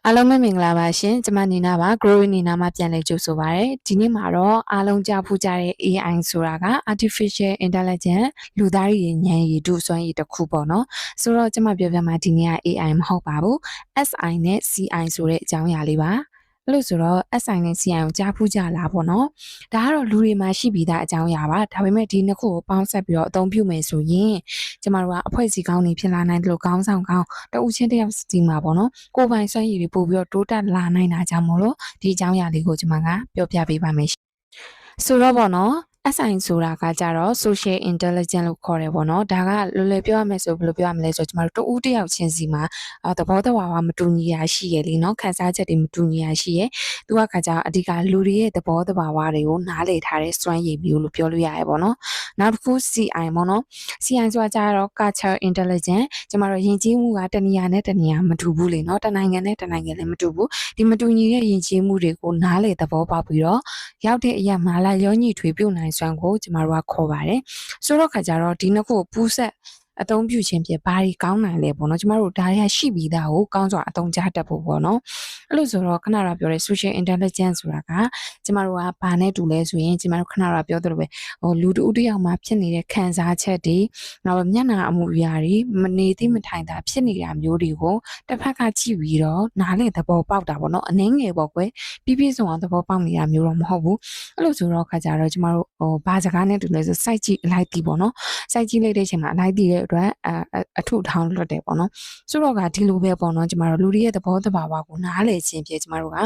အားလုံးပဲမင်္ဂလာပါရှင်ကျွန်မနီနာပါ Growing နီနာမှာပြန်လည်ကြိုဆိုပါရစေဒီနေ့မှာတော့အားလုံးကြားဖူးကြတဲ့ AI ဆိုတာက Artificial Intelligence လူသားရည်ဉာဏ်ရည်တို့စွမ်းရည်တစ်ခုပေါ့နော်ဆိုတော့ကျွန်မပြောပြမှာဒီနေ့က AI မဟုတ်ပါဘူး SI နဲ့ CI ဆိုတဲ့အကြောင်းအရာလေးပါအဲ့လို့ဆိုတော့ SI နဲ့ CI ကိုကြားဖူးကြလားပေါ့နော်ဒါကတော့လူတွေမှာရှိပြီးသားအကြောင်းအရာပါဒါပေမဲ့ဒီနှစ်ခုကိုပေါင်းဆက်ပြီးတော့အသုံးပြုမယ်ဆိုရင်ကျမတို့ကအဖွဲ့အစည်းကောင်းတွေဖြစ်လာနိုင်တယ်လို့ခေါင်းဆောင်ကောင်းတဦးချင်းတယောက်စီမှာပေါ့နော်ကိုယ်ပိုင်စွမ်းရည်တွေပို့ပြီးတော့တိုးတက်လာနိုင်တာကြောင့်မို့လို့ဒီအကြောင်းအရာလေးကိုကျမကပြောပြပေးပါမယ်ဆိုတော့ပေါ့နော်SI ဆိုတာကကြတော့ social intelligence လို့ခေါ်တယ်ပေါ့နော်ဒါကလွယ်ပြောရမယ်ဆိုဘယ်လိုပြောရမလဲဆိုတော့ကျမတို့တဦးတယောက်ချင်းစီမှာသဘောတဘာဝမတူညီတာရှိရလေနော်ခန်းစားချက်တွေမတူညီတာရှိရသူကကြအဓိကလူတွေရဲ့သဘောတဘာဝတွေကိုနားလည်ထားတဲ့စွမ်းရည်မျိုးလို့ပြောလို့ရတယ်ပေါ့နော်နောက်တစ်ခု CI ပေါ့နော် CI ဆိုတာကြတော့ culture intelligence ကျမတို့ယဉ်ကျေးမှုကတနေရာနဲ့တနေရာမတူဘူးလေနော်တနိုင်ငံနဲ့တနိုင်ငံလည်းမတူဘူးဒီမတူညီတဲ့ယဉ်ကျေးမှုတွေကိုနားလည်သဘောပေါက်ပြီးတော့ရောက်တဲ့အရာမှာလာရောညီထွေပြုတ်နိုင်စွမ်းကိုကျမတို့ကခေါ်ပါတယ်ဆိုတော့ခါကြတော့ဒီနှစ်ခုကိုပူးဆက်အသုံးပြုခြင်းဖြင့်ဘာတွေကောင်းနိုင်လဲပေါ့နော်ကျမတို့ဒါတွေကရှိပြီးသားကိုကောင်းစွာအသုံးချတတ်ဖို့ပေါ့နော်အဲ့လိုဆိုတော့ခဏတော့ပြောတဲ့ social intelligence ဆိုတာကကျမတို့ကဘာနဲ့တူလဲဆိုရင်ကျမတို့ခဏတော့ပြောသလိုပဲလူတဦးတယောက်မှာဖြစ်နေတဲ့ခံစားချက်တွေနောက်မျက်နှာအမူအရာတွေမနေသည့်မထိုင်တာဖြစ်နေတာမျိုးတွေကိုတစ်ဖက်ကကြည့်ပြီးတော့နားလည်သဘောပေါက်တာပေါ့နော်အနှင်းငယ်ပေါ့ကွယ်ပြည့်စုံအောင်သဘောပေါက်နေတာမျိုးတော့မဟုတ်ဘူးအဲ့လိုဆိုတော့ခါကြတော့ကျမတို့ဘာစကားနဲ့တူလဲဆိုစိုက်ကြည့်အလိုက်တီးပေါ့နော်စိုက်ကြည့်လိုက်တဲ့အချိန်မှာအလိုက်တီးတဲ့အတွက်အထုထောင်းလွတ်တယ်ပေါ့နော်ဆိုတော့ကဒီလိုပဲပေါ့နော်ကျမတို့လူတွေရဲ့သဘောတဘာဝကိုနားလည်ခြင်းဖြင့်ကျမတို့က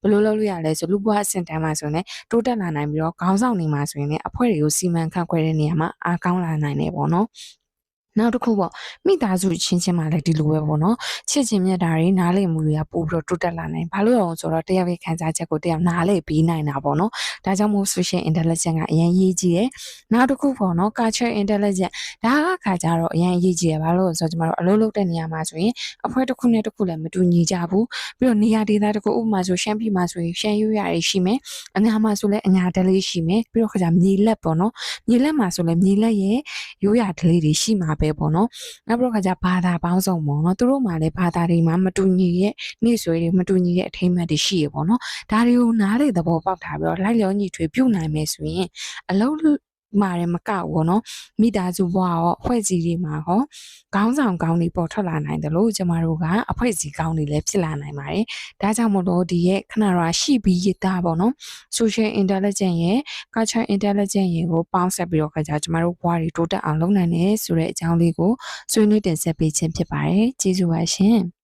ဘယ်လိုလုပ်လို့ရလဲဆိုလူဘဝအဆင့်တန်းမှာဆိုရင်တိုးတက်လာနိုင်ပြီးတော့ခေါင်းဆောင်နေမှာဆိုရင်လည်းအဖွဲ့တွေကိုစီမံခန့်ခွဲတဲ့နေရာမှာအားကောင်းလာနိုင်တယ်ပေါ့နော်နောက်တစ်ခုပေါ့မိသားစုချင်းချင်းမှလည်းဒီလိုပဲပေါ့နော်ချစ်ချင်းမြတ်တာတွေနားလည်မှုတွေကပို့ပြီးတော့တိုးတက်လာနိုင်ဘာလို့အောင်ဆိုတော့တရားရဲ့ခံစားချက်ကိုတရားနားလည်ပြီးနိုင်တာပေါ့နော်ဒါကြောင့်မို့ social intelligence ကအရင်ရေးကြည့်တယ်နောက်တစ်ခုပေါ့နော် culture intelligence ဒါကခါကြတော့အရင်ရေးကြည့်ရဘာလို့ဆိုတော့ကျမတို့အလုပ်လုပ်တဲ့နေရာမှာဆိုရင်အဖွဲ့တစ်ခုနဲ့တစ်ခုလည်းမတူညီကြဘူးပြီးတော့နေရာဒေသတစ်ခုဥပမာဆိုရှမ်းပြည်မှာဆိုရင်ရှမ်းရိုးရာတွေရှိမယ်အညာမှာဆိုလည်းအညာဓလေးရှိမယ်ပြီးတော့ခါကြမြေလက်ပေါ့နော်မြေလက်မှာဆိုလည်းမြေလက်ရဲ့ရိုးရာဓလေးတွေရှိမှာပဲပေါ့နော်နောက်ပြီးတော့ခါကြဘာသာပေါင်းစုံပေါ့နော်သူတို့မှလည်းဘာသာတွေမှာမတူညီရဲ့နေ့ဆွေတွေမတူညီတဲ့အထိမ်းအမှတ်တွေရှိရပေါ့နော်ဒါတွေကိုနားလေသဘောပေါက်ထားပြီးတော့လိုက်လျောညီထွေပြုတ်နိုင်မယ်ဆိုရင်အလုံးမာတယ်မကောက်ဘောနော်မိသားစုဘဝရောအဖွဲ့အစည်းတွေမှာဟောခေါင်းဆောင်ကောင်းတွေပေါ်ထွက်လာနိုင်တယ်လို့ကျမတို့ကအဖွဲ့အစည်းကောင်းတွေလည်းဖြစ်လာနိုင်ပါတယ်ဒါကြောင့်မို့လို့ဒီရဲ့ခဏတော့ရှိပြီးရတာပေါ့နော် social intelligence ရဲ့ culture intelligence ရဲ့ကိုပေါင်းဆက်ပြီးတော့ခါကြကျမတို့ဘဝတွေတိုးတက်အောင်လုပ်နိုင်တယ်ဆိုတဲ့အကြောင်းလေးကိုဆွေးနွေးတင်ဆက်ပေးခြင်းဖြစ်ပါတယ်ကျေးဇူးပါရှင်